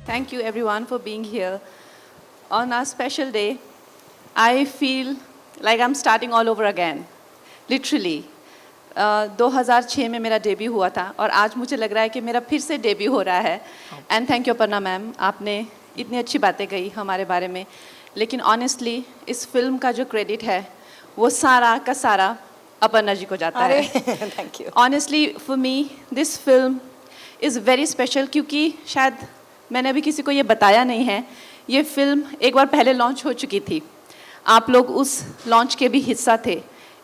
Thank you everyone for being here. On our special day, I feel like I'm starting all over again. Literally. 2006 में मेरा debut हुआ था और आज मुझे लग रहा है कि मेरा फिर से डेब्यू हो रहा है. And thank you Aparna ma'am, आपने इतनी अच्छी बातें कही हमारे बारे में. लेकिन ऑनेस्टली इस फिल्म का जो क्रेडिट है वो सारा का सारा अपर्णा जी को जाता है. Thank you. Honestly for me this film is very special क्योंकि शायद मैंने अभी किसी को ये बताया नहीं है. ये फिल्म एक बार पहले लॉन्च हो चुकी थी. आप लोग उस लॉन्च के भी हिस्सा थे.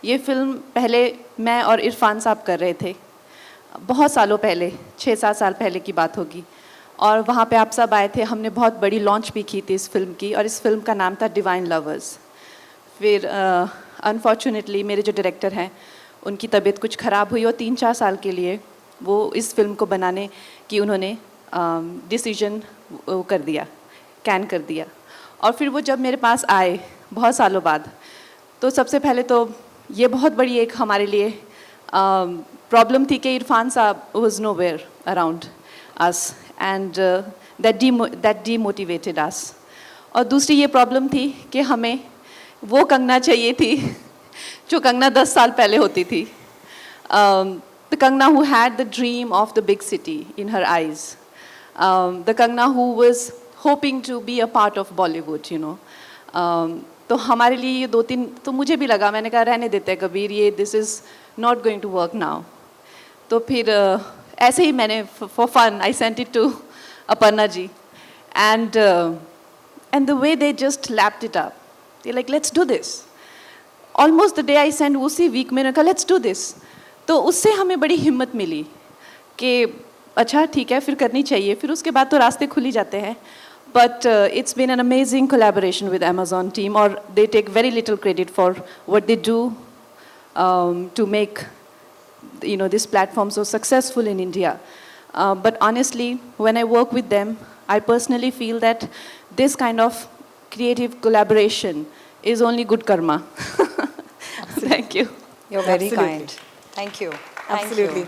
ये फिल्म पहले मैं और इरफान साहब कर रहे थे. बहुत सालों पहले, 6-7 साल पहले की बात होगी. और वहाँ पे आप सब आए थे. हमने बहुत बड़ी लॉन्च भी की थी इस फिल्म की और इस फिल्म का नाम था डिवाइन लवर्स. फिर अनफॉर्चुनेटली मेरे जो डायरेक्टर हैं उनकी तबीयत कुछ ख़राब हुई और 3-4 साल के लिए वो इस फिल्म को बनाने की उन्होंने डिसीजन कर दिया, कैन कर दिया. और फिर वो जब मेरे पास आए बहुत सालों बाद, तो सबसे पहले तो ये बहुत बड़ी एक हमारे लिए प्रॉब्लम थी कि Irfan sahab was nowhere around us and that demotivated us. और दूसरी ये प्रॉब्लम थी कि हमें वो कंगना चाहिए थी जो कंगना 10 साल पहले होती थी. The Kangana who had the dream of the big city in her eyes. The Kangana who was hoping to be a part of Bollywood, you know. तो हमारे लिए ये 2-3 तो मुझे भी लगा, मैंने कहा रहने देते हैं कबीर, ये this is not going to work now. तो फिर ऐसे ही मैंने for fun I sent it to Aparna ji and the way they just lapped it up. They're like let's do this. Almost the day I sent उसी week मैंने कहा let's do this. तो उससे हमें बड़ी हिम्मत मिली कि अच्छा ठीक है फिर करनी चाहिए. फिर उसके बाद तो रास्ते खुल ही जाते हैं. But it's been an amazing collaboration with Amazon team और they take very little credit for what they do to make this platform so successful in India. But honestly, when I work with them, I personally feel that this kind of creative collaboration is only good karma. Thank you. You're very kind. Thank you. Absolutely.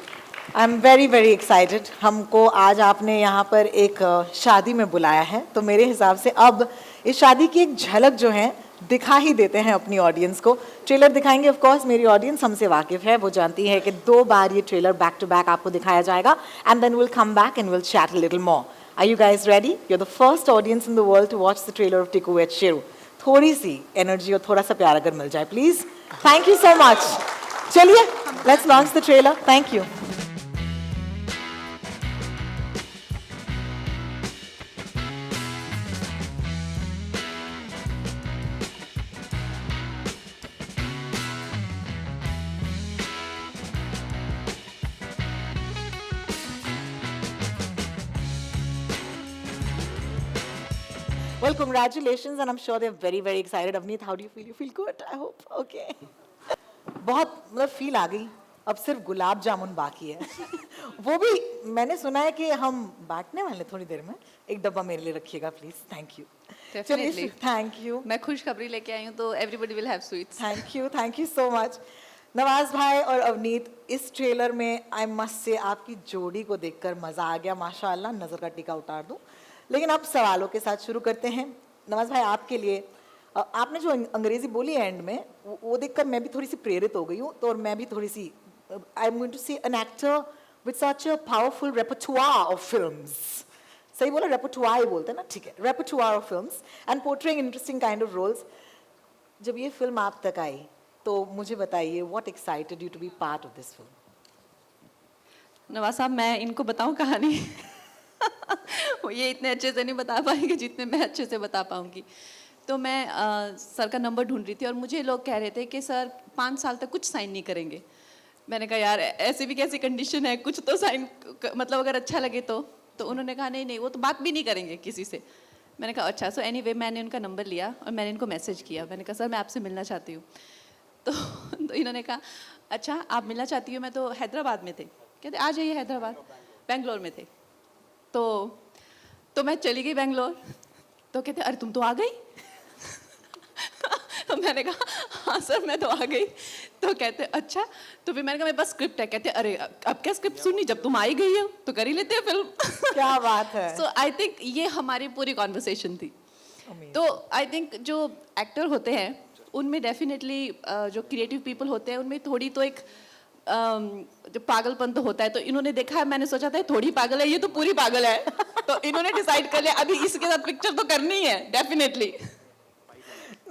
I'm very very excited. हमको आज आपने यहाँ पर एक शादी में बुलाया है, तो मेरे हिसाब से अब इस शादी की एक झलक जो है दिखा ही देते हैं अपनी ऑडियंस को. ट्रेलर दिखाएंगे. ऑफ कोर्स मेरी ऑडियंस हमसे वाकिफ है, वो जानती है कि 2 बार ये ट्रेलर बैक टू बैक आपको दिखाया जाएगा and then will come back and will chat a little more. Are you guys ready? You are the first audience in the world to watch the trailer of Tiku Weds Sheru. थोड़ी सी energy और थोड़ा सा प्यार अगर मिल जाए please. Thank you so much. चलिए let's launch the trailer. Thank you. Well, congratulations, and I'm sure they're very, very excited. Avneet, how do you feel? You feel good? I hope. Okay. बहुत मतलब feel आ गई. अब सिर्फ गुलाब जामुन बाकी है. वो भी मैंने सुना है कि हम बांटने वाले थोड़ी देर में. एक डब्बा मेरे लिए रखिएगा please. Thank you. Definitely. Thank you. मैं खुशखबरी लेके आई हूँ तो everybody will have sweets. Thank you so much. Nawaz भाई और अवनीत, इस ट्रेलर में आई मस्ट से आपकी जोड़ी को देखकर मजा आ गया. माशाल्लाह, नजर का टीका उतार दूं. लेकिन अब सवालों के साथ शुरू करते हैं. नवाज भाई, आपके लिए आपने जो अंग्रेजी बोली एंड में वो देखकर मैं भी थोड़ी सी प्रेरित हो गई हूँ. तो और मैं भी थोड़ी सी I am going to see an actor with such a powerful repertoire of films. सही बोला? रेपर्टोयर ही बोलते हैं ना? ठीक है. Repertoire of films and portraying interesting kind of roles. जब ये फिल्म आप तक आई तो मुझे बताइए, what excited you to be part of this film? Nawaz sahab, मैं इनको बताऊं कहानी? वो ये इतने अच्छे से नहीं बता पाएंगे जितने मैं अच्छे से बता पाऊंगी. तो मैं सर का नंबर ढूंढ रही थी और मुझे लोग कह रहे थे कि सर 5 साल तक कुछ साइन नहीं करेंगे. मैंने कहा यार ऐसी भी कैसी कंडीशन है, कुछ तो साइन मतलब अगर अच्छा लगे तो. तो उन्होंने कहा नहीं नहीं वो तो बात भी नहीं करेंगे किसी से। मैंने कहा अच्छा। सो एनीवे मैंने उनका नंबर लिया और मैंने इनको मैसेज किया। मैंने कहा सर मैं आपसे मिलना चाहती हूँ। तो इन्होंने कहा अच्छा आप मिलना चाहती हो, मैं तो हैदराबाद में थे। कहते आ जाइए हैदराबाद। बेंगलोर में थे। तो मैं चली गई बेंगलोर। तो कहते अरे तुम तो आ गई। तो मैंने कहा हाँ सर मैं तो आ गई। तो कहते अच्छा। तो फिर मैंने कहा मेरे पास स्क्रिप्ट है। कहते अरे अब क्या स्क्रिप्ट सुननी, जब तुम आई गई हो तो कर ही लेते हैं फिल्म। क्या बात है। सो आई थिंक ये हमारी पूरी कॉन्वर्सेशन थी। तो आई थिंक जो एक्टर होते हैं उनमें डेफिनेटली जो क्रिएटिव पीपल होते हैं उनमें थोड़ी तो एक जो पागलपन तो होता है। तो इन्होंने देखा है, मैंने सोचा था थोड़ी पागल है, ये तो पूरी पागल है। तो इन्होंने डिसाइड कर लिया अभी इसके साथ पिक्चर तो करनी है डेफिनेटली।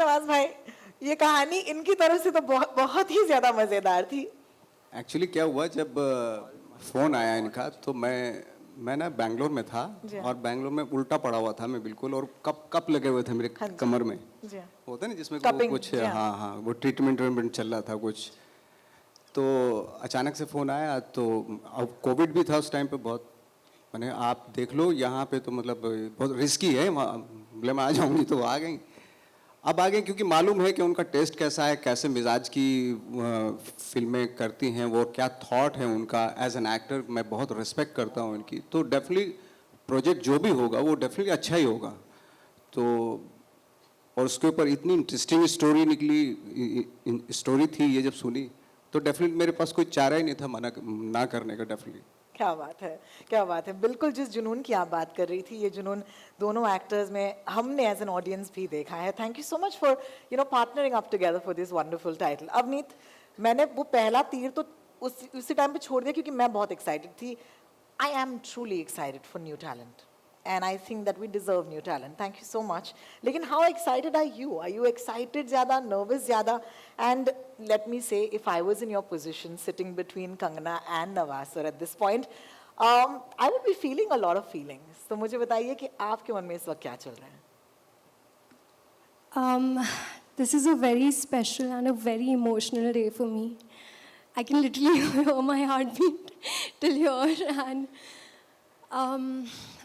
नवाज भाई ये कहानी इनकी तरफ से तो बहुत ही ज्यादा मजेदार थी। एक्चुअली क्या हुआ जब फ़ोन आया इनका तो मैं ना बैंगलोर में था और बैंगलोर में उल्टा पड़ा हुआ था मैं बिल्कुल, और कप लगे हुए थे मेरे कमर में। होता है ना जिसमें वो कुछ हाँ वो ट्रीटमेंट चल रहा था कुछ। तो अचानक से फ़ोन आया तो अब कोविड भी था उस टाइम पे बहुत। मैंने आप देख लो यहाँ पे तो मतलब बहुत रिस्की है, बोले मैं आ जाऊँगी तो आ गई। अब आगे क्योंकि मालूम है कि उनका टेस्ट कैसा है, कैसे मिजाज की फिल्में करती हैं वो, क्या थॉट है उनका एज एन एक्टर। मैं बहुत रिस्पेक्ट करता हूँ इनकी। तो डेफिनेटली प्रोजेक्ट जो भी होगा वो डेफिनेटली अच्छा ही होगा। तो और उसके ऊपर इतनी इंटरेस्टिंग स्टोरी निकली, स्टोरी थी ये जब सुनी तो डेफिनेटली मेरे पास कोई चारा ही नहीं था मना ना करने का। डेफिनेटली क्या बात है, क्या बात है। बिल्कुल जिस जुनून की आप बात कर रही थी ये जुनून दोनों एक्टर्स में हमने एज एन ऑडियंस भी देखा है। Thank you so much for partnering up together for this wonderful title. Avneet मैंने वो पहला तीर तो उसी टाइम पे छोड़ दिया क्योंकि मैं बहुत एक्साइटेड थी। I am truly excited for new talent and I think that we deserve new talent. Thank you so much. लेकिन how excited are you? Are you excited ज़्यादा, nervous ज़्यादा? And let me say, if I was in your position, sitting between Kangana and Nawaz sir at this point, I would be feeling a lot of feelings. तो मुझे बताइए कि आपके मन में इस वक्त क्या चल रहा है? This is a very special and a very emotional day for me. I can literally hear my heartbeat till here and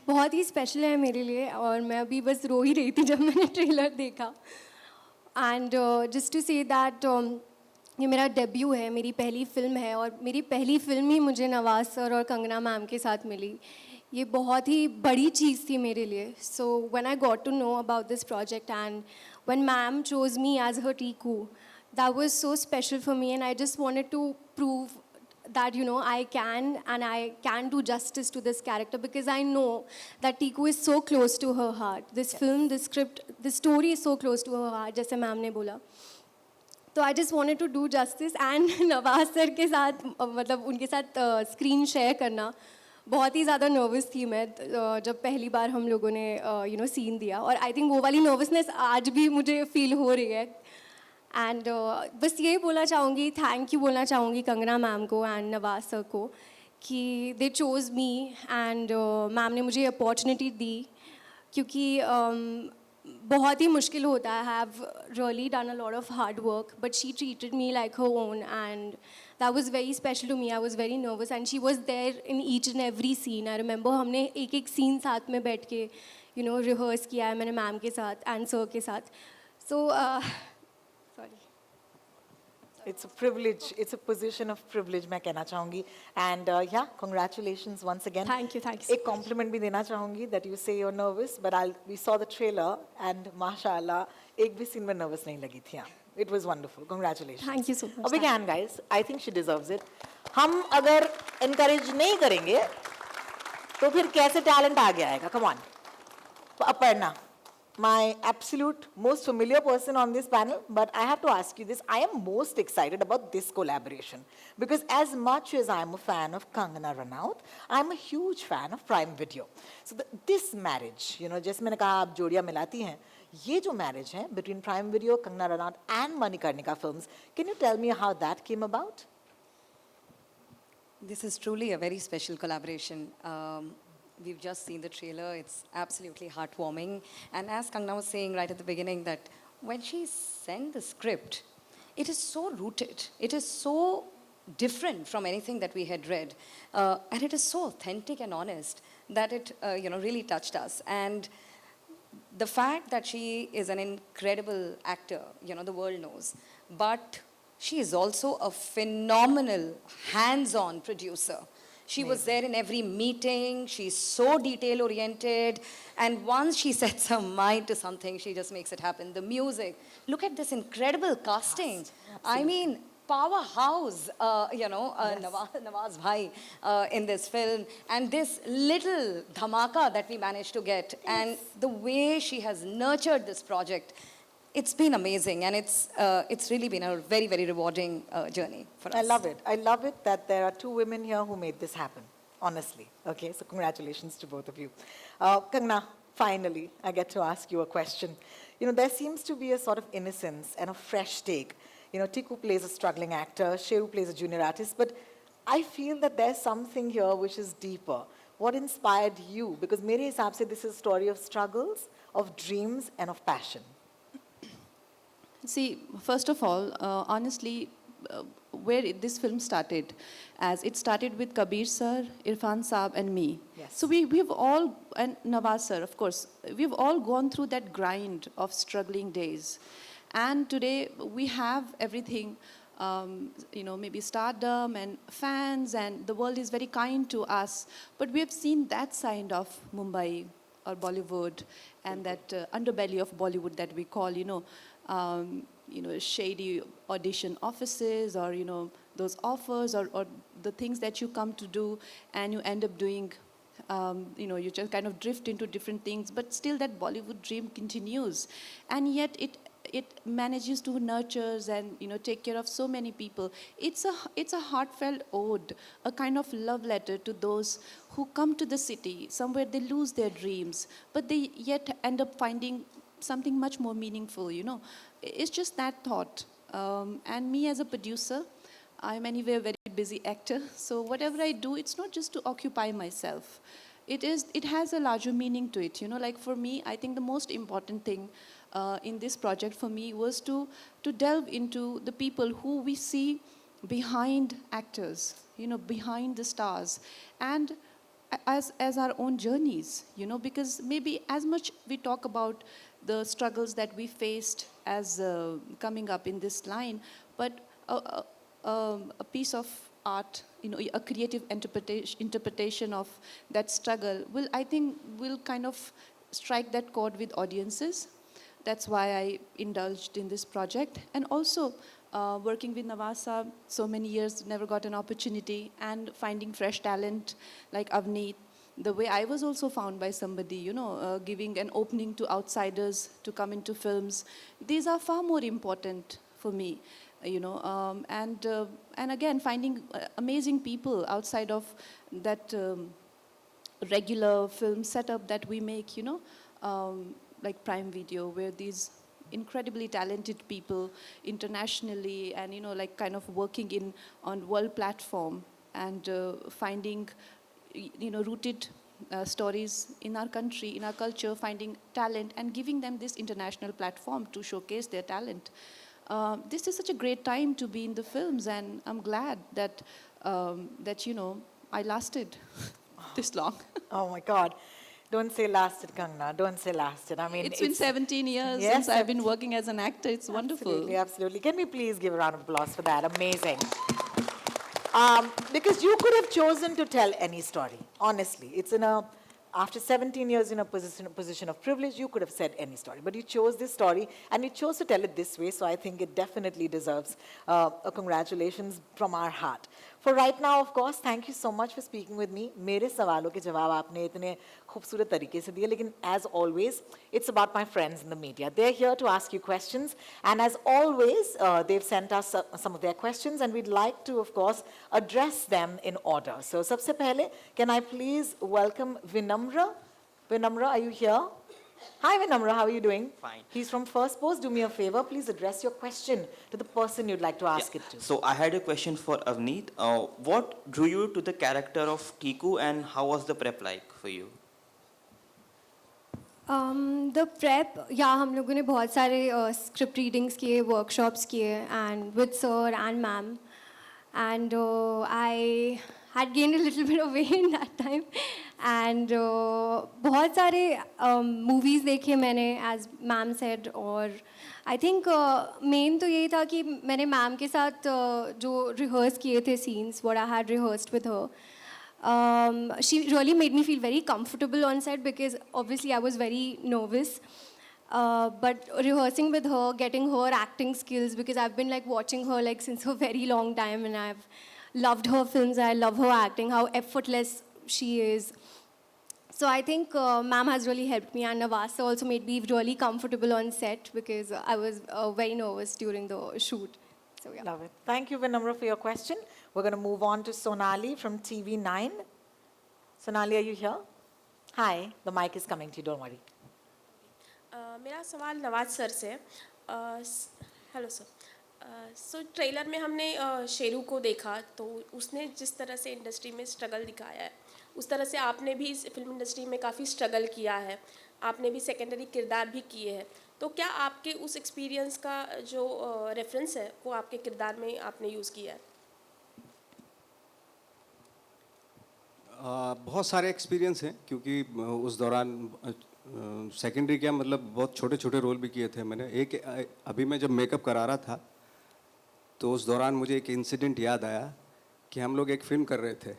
बहुत ही स्पेशल है मेरे लिए और मैं अभी बस रो ही रही थी जब मैंने ट्रेलर देखा। And just to say that ये मेरा डेब्यू है, मेरी पहली फिल्म है और मेरी पहली फिल्म ही मुझे नवाज सर और कंगना मैम के साथ मिली। ये बहुत ही बड़ी चीज़ थी मेरे लिए। So when I got to know about this project and when ma'am chose me as her Tiku, that was so special for me and I just wanted to prove that I can do justice to this character because I know that Tiku is so close to her heart. This film, this script, this story is so close to her heart, जैसे ma'am ने बोला। तो I just wanted to do justice and Nawaz sir के साथ मतलब उनके साथ screen share करना बहुत ही ज़्यादा नर्वस थी मैं जब पहली बार हम लोगों ने सीन दिया और आई थिंक वो वाली नर्वसनेस आज भी मुझे फील हो रही है। एंड बस यही बोलना चाहूँगी, थैंक यू बोलना चाहूँगी कंगना मैम को एंड नवाज सर को कि दे चोज़ मी एंड मैम ने मुझे अपॉर्चुनिटी दी क्योंकि बहुत ही मुश्किल होता है। I have really done a lot of hard work but she treated me like her own and that was very special to me. I was very nervous and she was there in each and every scene. I remember हमने एक scene साथ में बैठ के rehearse किया है मैंने ma'am के साथ एंड सर के साथ। सो sorry. It's a privilege. It's a position of privilege मैं कहना चाहूँगी and yeah, congratulations once again. Thank you. एक compliment भी देना चाहूँगी that you say you're nervous but we saw the trailer and माशाल्लाह एक भी scene में nervous नहीं लगी थी। It was wonderful. Congratulations. Thank you so much. A big hand guys. I think she deserves it. हम अगर encourage नहीं करेंगे तो फिर कैसे talent आगे आएगा? Come on. Aparna, my absolute most familiar person on this panel, but I have to ask you this. I am most excited about this collaboration because as much as I am a fan of Kangana Ranaut, I am a huge fan of Prime Video. So this marriage, जैसे मैंने कहा आप जोड़ियाँ मिलाती हैं, ये जो marriage है between Prime Video, Kangana Ranaut and Manikarnika Films, can you tell me how that came about? This is truly a very special collaboration. We've just seen the trailer. It's absolutely heartwarming. And as Kangana was saying right at the beginning, that when she sent the script, it is so rooted. It is so different from anything that we had read. And it is so authentic and honest that it really touched us. And the fact that she is an incredible actor, the world knows, but she is also a phenomenal hands-on producer. She was there in every meeting. She's so detail-oriented. And once she sets her mind to something, she just makes it happen. The music. Look at this incredible casting. I mean, powerhouse, Nawaz Bhai in this film. And this little dhamaka that we managed to get. And the way she has nurtured this project, it's been amazing, and it's really been a very, very rewarding journey for us. I love it. I love it that there are two women here who made this happen, honestly. Okay, so congratulations to both of you. Kangana, finally, I get to ask you a question. There seems to be a sort of innocence and a fresh take. Tiku plays a struggling actor, Sheru plays a junior artist, but I feel that there's something here which is deeper. What inspired you? Because mere hisab se this is a story of struggles, of dreams, and of passion. See, first of all, honestly, where this film started, as it started with Kabir sir, Irfan Saab, and me. Yes. So we've all, and Nawaz sir, of course, we've all gone through that grind of struggling days. And today we have everything, maybe stardom and fans, and the world is very kind to us. But we have seen that side of Mumbai or Bollywood, and that underbelly of Bollywood that we call, shady audition offices, or those offers, or the things that you come to do and you end up doing, you just kind of drift into different things, but still that Bollywood dream continues, and yet it manages to nurtures and take care of so many people. It's a heartfelt ode, a kind of love letter to those who come to the city, somewhere they lose their dreams, but they yet end up finding something much more meaningful, It's just that thought. And me as a producer, I'm anyway a very busy actor, so whatever I do, it's not just to occupy myself. It has a larger meaning to it, Like for me, I think the most important thing in this project for me was to delve into the people who we see behind actors, behind the stars, and as our own journeys, because maybe as much we talk about the struggles that we faced as coming up in this line, but a piece of art, a creative interpretation of that struggle I think will kind of strike that chord with audiences. That's why I indulged in this project. And also working with Nawaz Saab so many years, never got an opportunity, and finding fresh talent like Avneet, the way I was also found by somebody, giving an opening to outsiders to come into films. These are far more important for me, and again, finding amazing people outside of that regular film setup that we make, like Prime Video, where these incredibly talented people internationally and, like kind of working on world platform and finding rooted stories in our country, in our culture, finding talent and giving them this international platform to showcase their talent. This is such a great time to be in the films, and I'm glad that I lasted this long. Oh my God. Don't say lasted, Kangana. Don't say lasted. I mean, it's been 17 years yes, since I've been working as an actor. It's wonderful. Absolutely, absolutely. Can we please give a round of applause for that? Amazing. Because you could have chosen to tell any story, honestly. After 17 years in a position of privilege, you could have said any story. But you chose this story, and you chose to tell it this way, so I think it definitely deserves a congratulations from our heart. For right now, of course, thank you so much for speaking with me. मेरे सवालों के जवाब आपने इतने खूबसूरत तरीके से दिए, लेकिन as always, it's about my friends in the media. They're here to ask you questions, and as always, they've sent us some of their questions, and we'd like to, of course, address them in order. So, सबसे पहले, can I please welcome Vinamra? Vinamra, are you here? Hi, Vinamra, how are you doing? Fine. He's from First Post. Do me a favor, please address your question to the person you'd like to ask it to. So I had a question for Avneet. What drew you to the character of Tiku, and how was the prep like for you? The prep, हम लोगों ने बहुत सारे script readings किए, workshops किए, and with sir and ma'am, and I had gained a little bit of weight in that time, and बहुत सारे movies देखे मैंने एज मैम सेड और आई थिंक मेन तो यही था कि मैंने मैम के साथ जो रिहर्स किए थे scenes what I had rehearsed with her she really made me feel very comfortable on set because obviously I was very nervous. But rehearsing with her, getting her acting skills, because I've been like watching her like since a very long time, and I've loved her films. I love her acting, how effortless she is. So I think ma'am has really helped me, and Nawaz sir also made me really comfortable on set because I was very nervous during the shoot. So yeah. Love it. Thank you, Vinamra, for your question. We're going to move on to Sonali from TV9. Sonali, are you here? Hi, the mic is coming to you, don't worry. मेरा सवाल Nawaz sir से है। Hello sir. सो trailer में हमने शेरू को देखा तो उसने जिस तरह से इंडस्ट्री में स्ट्रगल दिखाया है उस तरह से आपने भी इस फिल्म इंडस्ट्री में काफ़ी स्ट्रगल किया है, आपने भी सेकेंडरी किरदार भी किए हैं, तो क्या आपके उस एक्सपीरियंस का जो रेफरेंस है वो आपके किरदार में आपने यूज़ किया है? बहुत सारे एक्सपीरियंस हैं क्योंकि उस दौरान सेकेंडरी क्या मतलब बहुत छोटे छोटे रोल भी किए थे मैंने। एक अभी मैं जब मेकअप करा रहा था तो उस दौरान मुझे एक इंसिडेंट याद आया कि हम लोग एक फिल्म कर रहे थे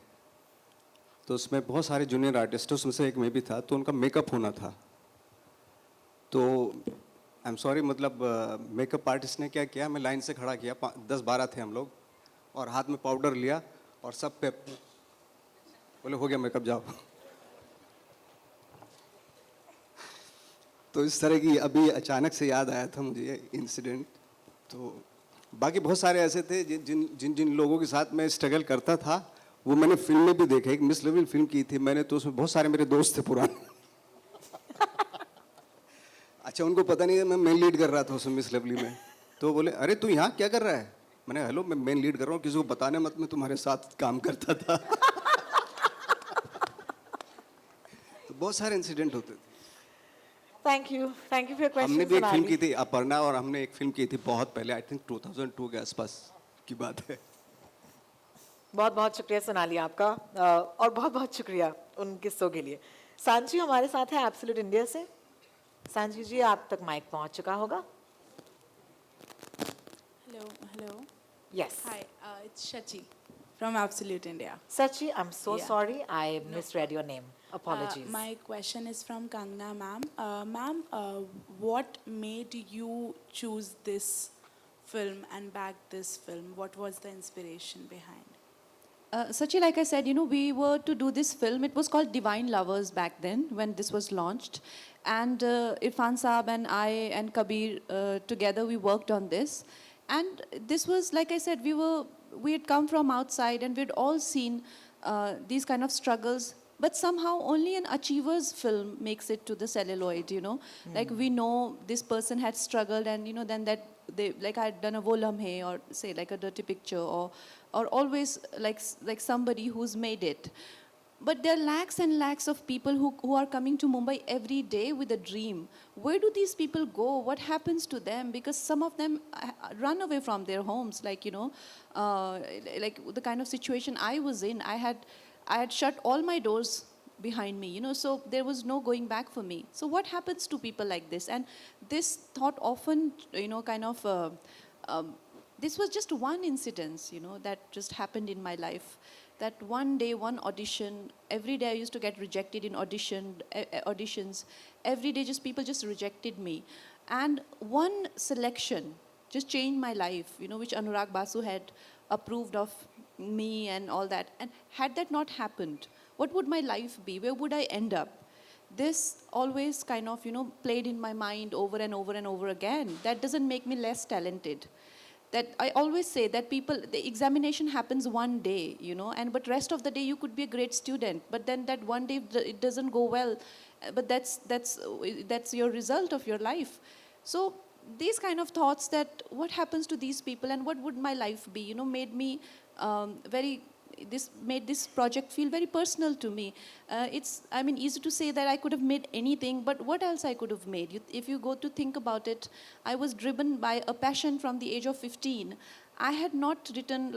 तो उसमें बहुत सारे जूनियर आर्टिस्ट उसमें से एक मैं भी था तो उनका मेकअप होना था। तो आई एम सॉरी मतलब मेकअप आर्टिस्ट ने क्या किया, मैं लाइन से खड़ा किया, 10-12 थे हम लोग और हाथ में पाउडर लिया और सब पे बोले हो गया मेकअप जाओ। तो इस तरह की अभी अचानक से याद आया था मुझे ये इंसिडेंट। तो बाकी बहुत सारे ऐसे थे जिन जिन जिन लोगों के साथ मैं स्ट्रगल करता था वो मैंने फिल्म में भी देखा। एक मिस लेवल फिल्म की थी मैंने तो उसमें बहुत सारे मेरे दोस्त थे पुराने। अच्छा उनको पता नहीं है मैं मेन लीड कर रहा था उसमें मिस लेवली में। तो बोले अरे तू यहाँ क्या कर रहा है? मैंने हेलो मैं मेन लीड कर रहा हूँ, किसी को बताने मत मैं तुम्हारे साथ काम करता था। तो बहुत सारे इंसिडेंट होते थे। Thank you for your question. हमने भी एक फिल्म की थी अपर्णा और हमने एक फिल्म की थी बहुत पहले, आई थिंक 2002 के आसपास की बात है। बहुत बहुत शुक्रिया सोनाली आपका और बहुत बहुत शुक्रिया उन किस्सों के लिए। सांची हमारे साथ है एब्सोल्यूट इंडिया से। सांची जी आप तक माइक पहुंच चुका होगा। Hello. Yes Hi, it's Shachi from Absolute India. Sachi I am so Yeah. Sorry I misread your name. Apologies. My question is from Kangana ma'am. Ma'am, what made you choose this film and back this film? What was the inspiration behind? Sachi, like I said, we were to do this film. It was called Divine Lovers back then when this was launched. And Irfan Saab and I and Kabir together, we worked on this. And this was, like I said, we had come from outside and we'd all seen these kind of struggles. But somehow only an achiever's film makes it to the celluloid, Like we know this person had struggled and, then that they, like I had done a Wo Lamhe or say like a dirty picture or always like somebody who's made it. But there are lakhs and lakhs of people who are coming to Mumbai every day with a dream. Where do these people go? What happens to them? Because some of them run away from their homes, like, like the kind of situation I was in. I had shut all my doors behind me, so there was no going back for me. So what happens to people like this? And this thought often, kind of, this was just one incident, that just happened in my life. That one day, one audition, every day I used to get rejected in auditions. Every day people just rejected me. And one selection just changed my life, which Anurag Basu had approved of me and all that. And had that not happened, what would my life be? Where would I end up? This always kind of, played in my mind over and over and over again. That doesn't make me less talented. That I always say that the examination happens one day, but rest of the day you could be a great student. But then that one day it doesn't go well, but that's your result of your life. So these kind of thoughts that what happens to these people and what would my life be, made me made this project feel very personal to me. It's easy to say that I could have made anything, but what else I could have made? If you go to think about it, I was driven by a passion from the age of 15. I had not written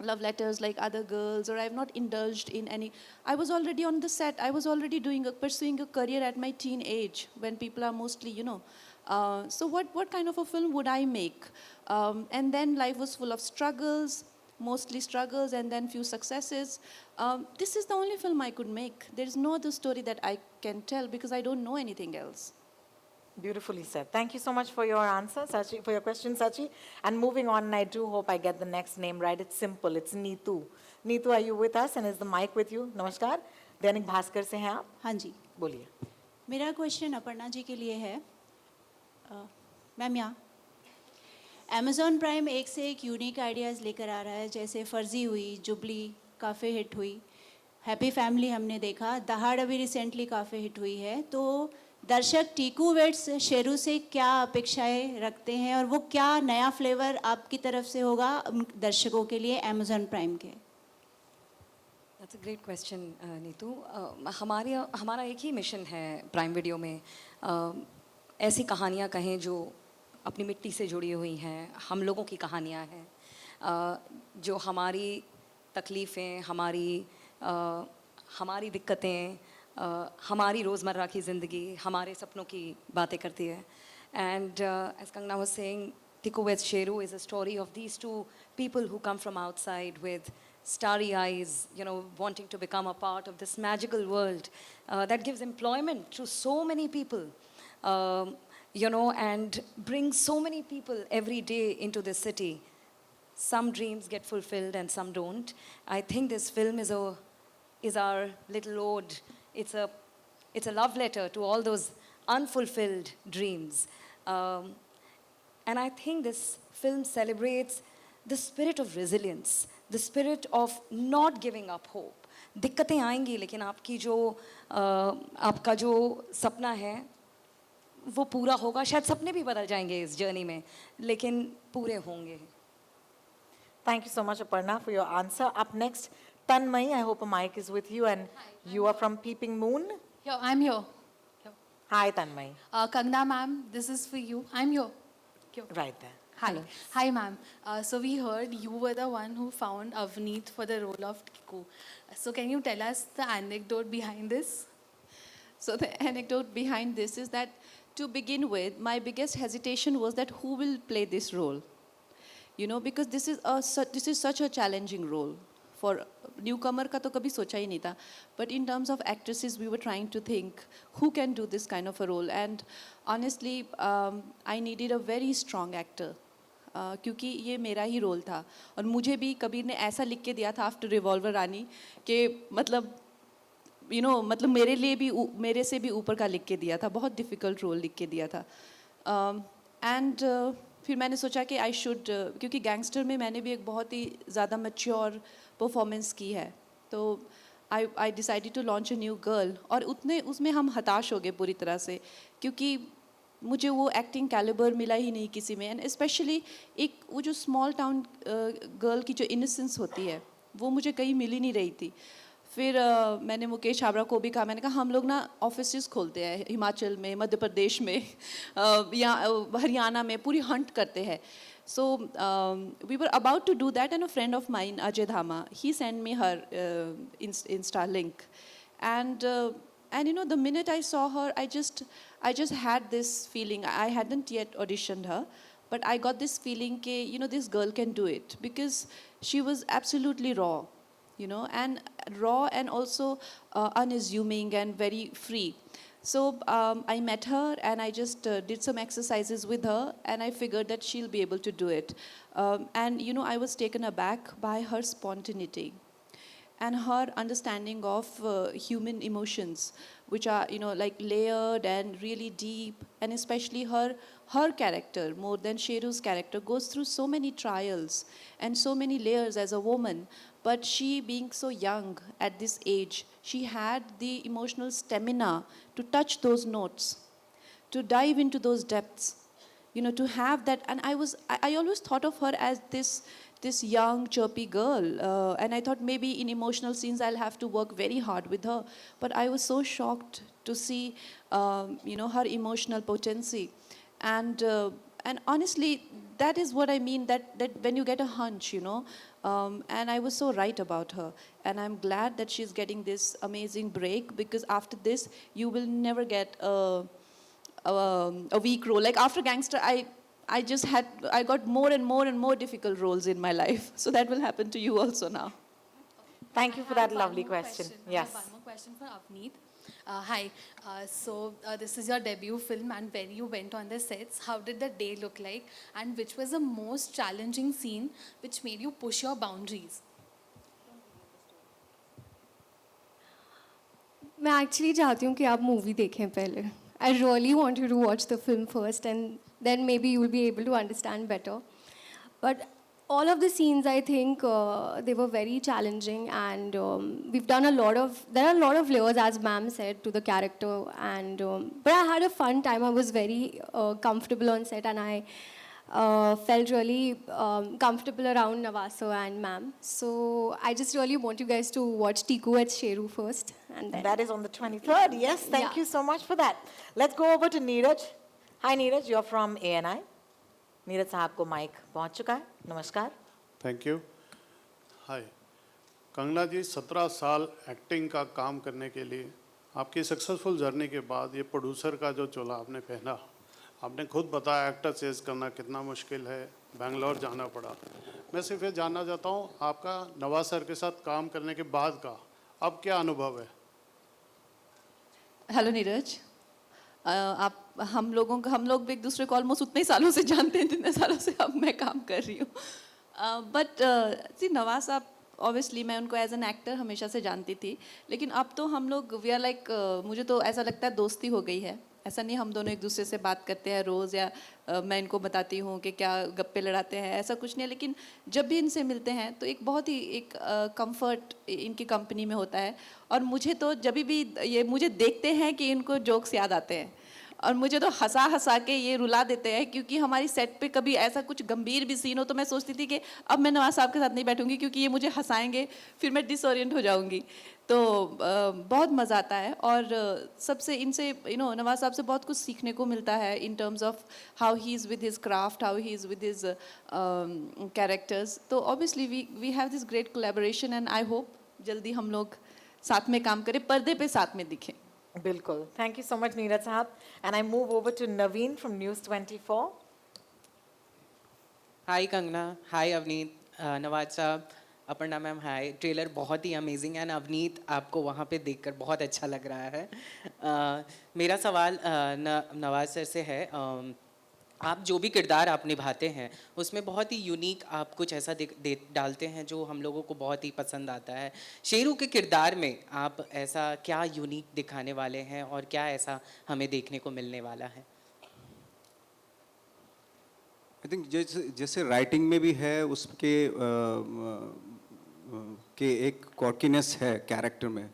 love letters like other girls, or I've not indulged in any. I was already on the set. I was already pursuing a career at my teen age when people are mostly, so what kind of a film would I make? And then life was full of struggles, mostly struggles, and then few successes. This is the only film I could make. There is no other story that I can tell because I don't know anything else. Beautifully said. Thank you so much for your answer, Sachi, for your question, Sachi. And moving on, and I do hope I get the next name right. It's simple. It's Neetu. Neetu, are you with us? And is the mic with you? Namaskar. Dainik Bhaskar से हैं आप? हाँ जी, बोलिए. मेरा question Aparna ji के लिए है. Ma'am यहाँ अमेज़ॉन प्राइम एक से एक यूनिक आइडियाज़ लेकर आ रहा है, जैसे फर्जी हुई, जुबली काफ़ी हिट हुई, हैप्पी फैमिली हमने देखा, दहाड़ अभी रिसेंटली काफ़ी हिट हुई है. तो दर्शक टीकू वेड्स शेरू से क्या अपेक्षाएं रखते हैं और वो क्या नया फ्लेवर आपकी तरफ से होगा उन दर्शकों के लिए अमेज़ॉन प्राइम के? That's a great question, Neetu. हमारा एक ही मिशन है प्राइम वीडियो में. ऐसी कहानियाँ कहें जो अपनी मिट्टी से जुड़ी हुई हैं, हम लोगों की कहानियाँ हैं, जो हमारी तकलीफ़ें, हमारी दिक्कतें, हमारी रोज़मर्रा की ज़िंदगी, हमारे सपनों की बातें करती है. And as Kangana was saying, Tiku Weds Sheru is a story of these two people who come from outside with starry eyes, wanting to become a part of this magical world that gives employment to so many people, and brings so many people every day into this city. Some dreams get fulfilled and some don't. I think this film is our little ode. It's a love letter to all those unfulfilled dreams. And I think this film celebrates the spirit of resilience, the spirit of not giving up hope. दिक्कतें आएंगी, लेकिन आपका जो सपना है वो पूरा होगा. शायद सपने भी बदल जाएंगे इस जर्नी में, लेकिन पूरे होंगे. Thank you so much, Aparna, for your answer. Up next, Tanmay. I hope a mic is with you, and you are from Peeping Moon. Here, I'm here. Hi, Tanmay. Kangana ma'am, this is for you. I'm here. Right there. Hi. Hi, ma'am. So we heard you were the one who found Avneet for the role of Tiku. So can you tell us the anecdote behind this? So the anecdote behind this is that, to begin with, my biggest hesitation was that who will play this role? Because this is such a challenging role. For newcomer का तो कभी सोचा ही नहीं था. But in terms of actresses, we were trying to think who can do this kind of a role. And honestly, I needed a very strong actor. क्योंकि ये मेरा ही role था. और मुझे भी कबीर ने ऐसा लिख के दिया था आफ्टर रिवॉल्वर रानी कि मतलब मेरे से भी ऊपर का लिख के दिया था. बहुत डिफ़िकल्ट रोल लिख के दिया था. एंड फिर मैंने सोचा कि आई शुड, क्योंकि गैंगस्टर में मैंने भी एक बहुत ही ज़्यादा मैच्योर परफॉर्मेंस की है, तो I decided to launch a new girl. और उसमें हम हताश हो गए पूरी तरह से, क्योंकि मुझे वो एक्टिंग कैलिबर मिला ही नहीं किसी में. एंड स्पेशली वो जो स्मॉल टाउन गर्ल की जो इनोसेंस होती है वो मुझे कहीं मिल ही नहीं रही थी. फिर मैंने मुकेश छाबड़ा को भी कहा, मैंने कहा हम लोग ना ऑफिसेस खोलते हैं हिमाचल में, मध्य प्रदेश में, या हरियाणा में, पूरी हंट करते हैं. So we were about to do that, and a friend of mine, Ajay Dhama, he sent me her Insta link, and the minute I saw her, I just had this feeling. I hadn't yet auditioned her, but I got this feeling that this girl can do it, because she was absolutely raw, and raw and also unassuming and very free. So I met her and I just did some exercises with her, and I figured that she'll be able to do it. And I was taken aback by her spontaneity and her understanding of human emotions, which are like layered and really deep. And especially her character, more than Sheru's character, goes through so many trials and so many layers as a woman. But she, being so young at this age, she had the emotional stamina to touch those notes, to dive into those depths, to have that. And I always thought of her as this young, chirpy girl. And I thought maybe in emotional scenes I'll have to work very hard with her. But I was so shocked to see, her emotional potency. And and honestly, that is what I mean, that when you get a hunch, you know, and I was so right about her. And I'm glad that she's getting this amazing break, because after this, you will never get a weak role. Like after Gangster, I got more and more and more difficult roles in my life. So that will happen to you also now. Thank you for that lovely question. I Yes. have one more question for Avneet. Hi. This is your debut film, and when you went on the sets, how did the day look like? And which was the most challenging scene which made you push your boundaries? मैं actually चाहती हूँ कि आप movie देखें पहले. I really want you to watch the film first, and then maybe you will be able to understand better. But all of the scenes, I think, they were very challenging, and we've done there are a lot of layers, as ma'am said, to the character, and but I had a fun time. I was very comfortable on set, and I felt really comfortable around Nawaz sir and ma'am. So I just really want you guys to watch Tiku Weds Sheru first, and then. That is on the 23rd. Yes, thank you so much for that. Let's go over to Neeraj. Hi Neeraj, you're from ANI. Neeraj साहब को mic पहुंच चुका है. नमस्कार. Thank you. Hi Kangana ji, 17 साल acting का काम करने के लिए आपकी सक्सेसफुल जर्नी के बाद ये प्रोड्यूसर का जो चोला आपने पहना, आपने खुद बताया एक्टर चेज करना कितना मुश्किल है, बेंगलोर जाना पड़ा. मैं सिर्फ ये जानना चाहता हूँ आपका नवाज सर के साथ काम करने के बाद का अब क्या अनुभव है? हेलो नीरज. हम लोग भी एक दूसरे को ऑलमोस्ट उतने ही सालों से जानते हैं जितने सालों से अब मैं काम कर रही हूँ. बट सी नवाज साहब, ऑब्वियसली मैं उनको एज एन एक्टर हमेशा से जानती थी, लेकिन अब तो हम लोग वी आर लाइक, मुझे तो ऐसा लगता है दोस्ती हो गई है. ऐसा नहीं हम दोनों एक दूसरे से बात करते हैं रोज़, या मैं इनको बताती हूँ कि क्या गप्पे लड़ाते हैं, ऐसा कुछ नहीं है. लेकिन जब भी इनसे मिलते हैं तो एक बहुत ही एक कंफर्ट इनकी कंपनी में होता है. और मुझे तो जब भी ये मुझे देखते हैं कि इनको जोक्स याद आते हैं, और मुझे तो हंसा हंसा के ये रुला देते हैं, क्योंकि हमारी सेट पे कभी ऐसा कुछ गंभीर भी सीन हो तो मैं सोचती थी कि अब मैं नवाज साहब के साथ नहीं बैठूंगी, क्योंकि ये मुझे हंसाएंगे, फिर मैं डिसओरिएंट हो जाऊंगी. तो बहुत मज़ा आता है. और सबसे इनसे नवाज साहब से बहुत कुछ सीखने को मिलता है in terms of how he is with his craft, how he is with his characters. तो obviously we have this great collaboration, and I hope जल्दी हम लोग साथ में काम करें, पर्दे पे साथ में दिखें. बिल्कुल. Thank you so much Neeraj sahab. And I move over to Naveen from News 24. Hi Kangana, hi Avneet, Nawaz sahab, Aparna ma'am, hi. Trailer बहुत ही अमेजिंग है, एंड अवनीत आपको वहाँ पे देखकर बहुत अच्छा लग रहा है. मेरा सवाल नवाज सर से है. आप जो भी किरदार आप निभाते हैं उसमें बहुत ही यूनिक आप कुछ ऐसा डालते हैं जो हम लोगों को बहुत ही पसंद आता है. शेरू के किरदार में आप ऐसा क्या यूनिक दिखाने वाले हैं और क्या ऐसा हमें देखने को मिलने वाला है? आई थिंक जैसे राइटिंग में भी है उसके के एक कॉर्कीनेस है कैरेक्टर में,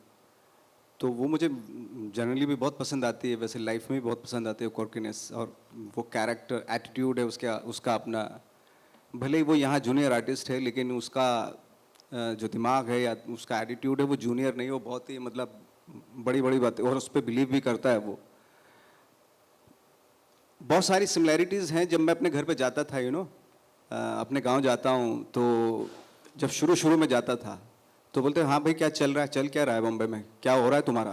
तो वो मुझे जनरली भी बहुत पसंद आती है. वैसे लाइफ में भी बहुत पसंद आती है कॉर्कीनेस, और वो कैरेक्टर एटीट्यूड है उसका अपना. भले ही वो यहाँ जूनियर आर्टिस्ट है, लेकिन उसका जो दिमाग है या उसका एटीट्यूड है वो जूनियर नहीं, वो बहुत ही मतलब बड़ी बड़ी बातें, और उस पर बिलीव भी करता है वो. बहुत सारी सिमिलैरिटीज़ हैं. जब मैं अपने घर पे जाता था अपने गांव जाता हूँ, तो जब शुरू में जाता था तो बोलते हाँ भाई क्या चल रहा है, चल क्या रहा है बॉम्बे में, क्या हो रहा है तुम्हारा?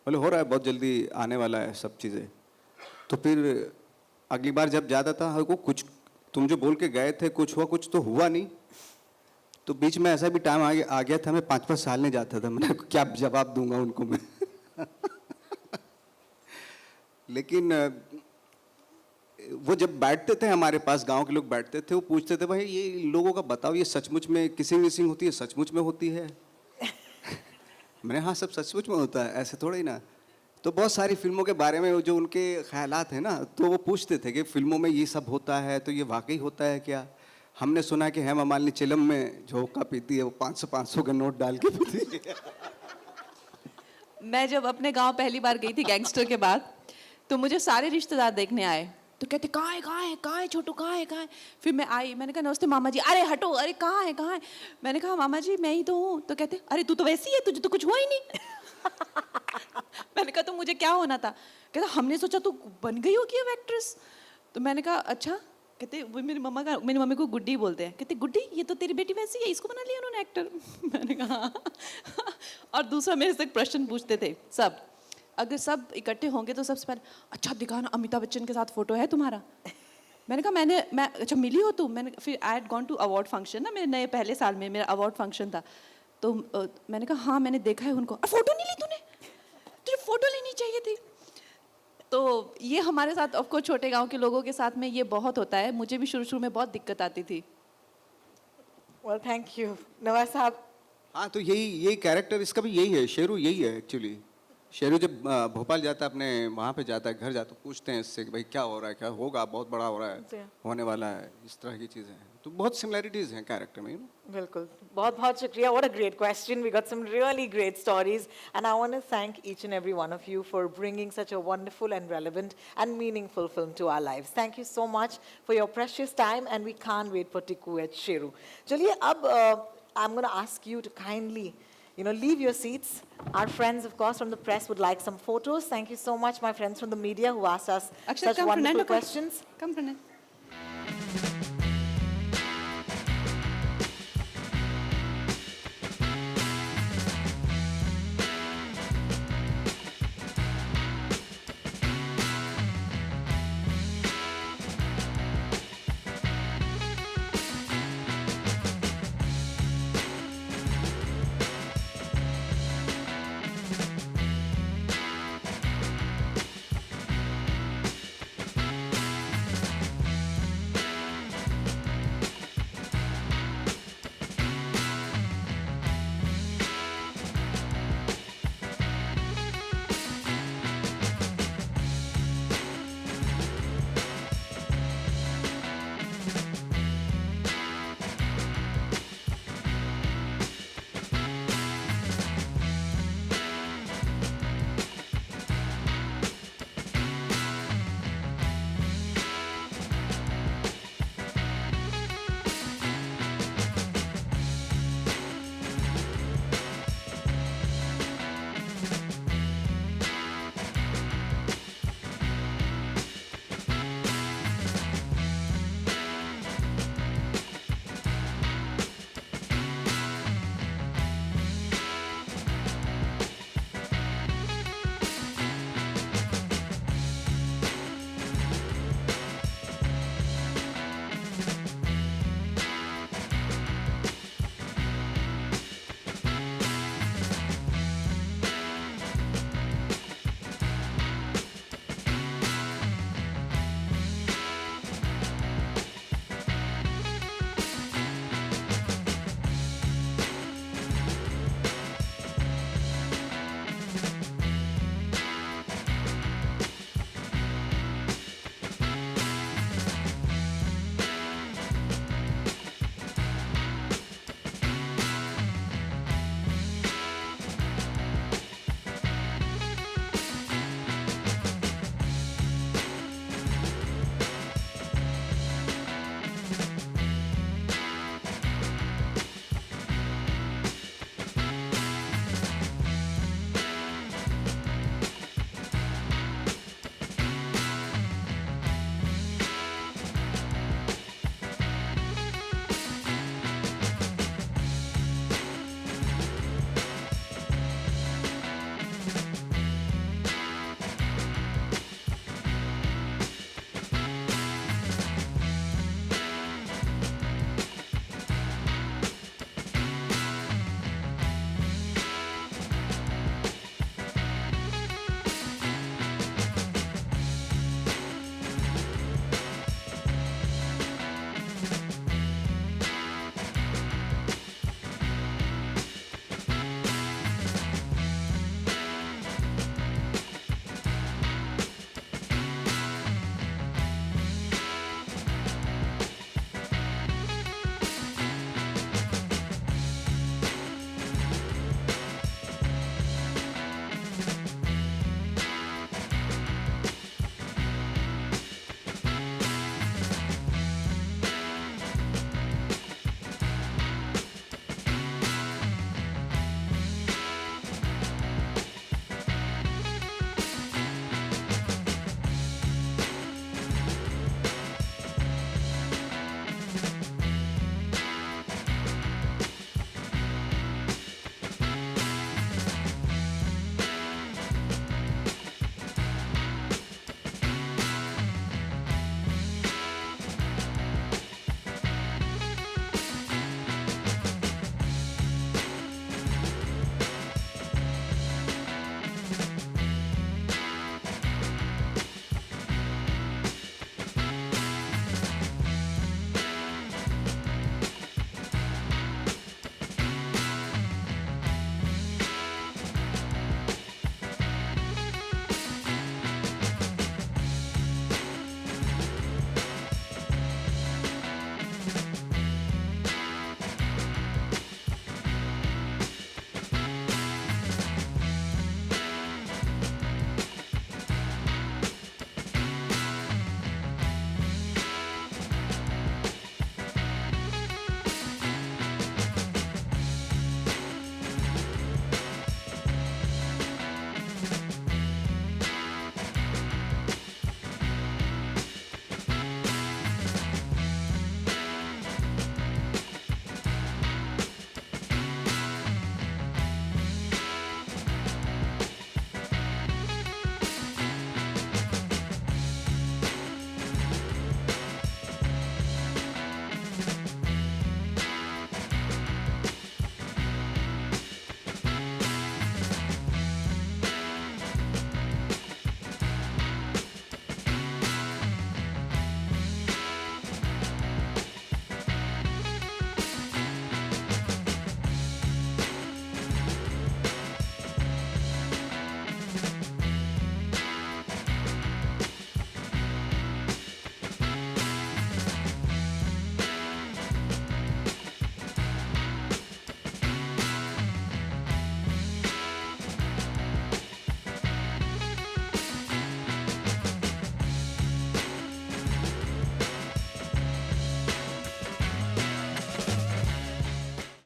बोले हो रहा है, बहुत जल्दी आने वाला है सब चीज़ें. तो फिर अगली बार जब जाता था, को कुछ तुम जो बोल के गए थे कुछ हुआ, कुछ तो हुआ नहीं. तो बीच में ऐसा भी टाइम आ गया था, मैं 5-5 साल नहीं जाता था. मैंने क्या जवाब दूंगा उनको मैं. लेकिन वो जब बैठते थे हमारे पास, गांव के लोग बैठते थे, वो पूछते थे भाई ये लोगों का बताओ, ये सचमुच में किसिंग विसिंग होती है? सचमुच में होती है? मैंने हाँ सब सचमुच में होता है, ऐसे थोड़ा ही ना. तो बहुत सारी फिल्मों के बारे में जो उनके ख्यालात हैं ना, तो वो पूछते थे कि फिल्मों में ये सब होता है तो ये वाकई होता है क्या? हमने सुना कि हेमा मालिनी चिलम में जो हुक्का पीती है वो 500 का नोट डाल के पीती है. मैं जब अपने गांव पहली बार गई थी गैंगस्टर के बाद, तो मुझे सारे रिश्तेदार देखने आए, तो कहते कहाँ है छोटू, कहाँ है. फिर मैं आई, मैंने कहा नमस्ते मामा जी. अरे हटो, अरे कहाँ है. मैंने कहा मामा जी मैं ही तो हूँ. तो कहते अरे तू तो वैसी है, तुझे तो कुछ हुआ ही नहीं. मैंने कहा तो मुझे क्या होना था? कहता हमने सोचा तू बन गई होगी अब एक्ट्रेस. तो मैंने कहा अच्छा, कहते वो मेरी मम्मी को गुड्डी बोलते हैं, कहते गुड्डी ये तो तेरी बेटी वैसी है, इसको बना लिया उन्होंने एक्टर। मैंने कहा हाँ। और दूसरा मेरे से एक प्रश्न पूछते थे सब, अगर सब इकट्ठे होंगे तो सबसे पहले अच्छा दिखाना अमिताभ बच्चन के साथ फोटो है तुम्हारा। मैंने कहा मैं अच्छा मिली हो तुम? मैंने फिर I had gone to award function ना, मेरे नए पहले साल में मेरा अवार्ड फंक्शन था, तो मैंने कहा हाँ मैंने देखा है उनको। फोटो नहीं ली तूने? तुझे फोटो लेनी चाहिए थी। तो ये हमारे साथ ऑफ कोर्स छोटे गांव के लोगों के साथ में ये बहुत होता है, मुझे भी शुरू में बहुत दिक्कत आती थी। Well, thank you. नवाज साहब। हाँ तो यही कैरेक्टर इसका भी यही है, शेरू यही है एक्चुअली। शेरू जब भोपाल जाता है, अपने वहाँ पे जाता है, घर जाता है, पूछते हैं इससे कि भाई क्या हो रहा है, क्या होगा, बहुत बड़ा हो रहा है, होने वाला है, इस तरह की चीज़ें हैं। तो बहुत सिमिलैरिटीज हैं कैरेक्टर में, बिल्कुल। बहुत बहुत शुक्रिया। What a great question. We got some really great stories and I want to thank each and every one of you for bringing such a wonderful and relevant and meaningful film to our lives. Thank you so much for your precious time and we can't wait for Tiku Weds Sheru. चलिए अब I'm going to ask you to kindly leave your seats. Our friends, of course, from the press would like some photos. Thank you so much, my friends from the media who asked us such wonderful questions. Come, Pranay.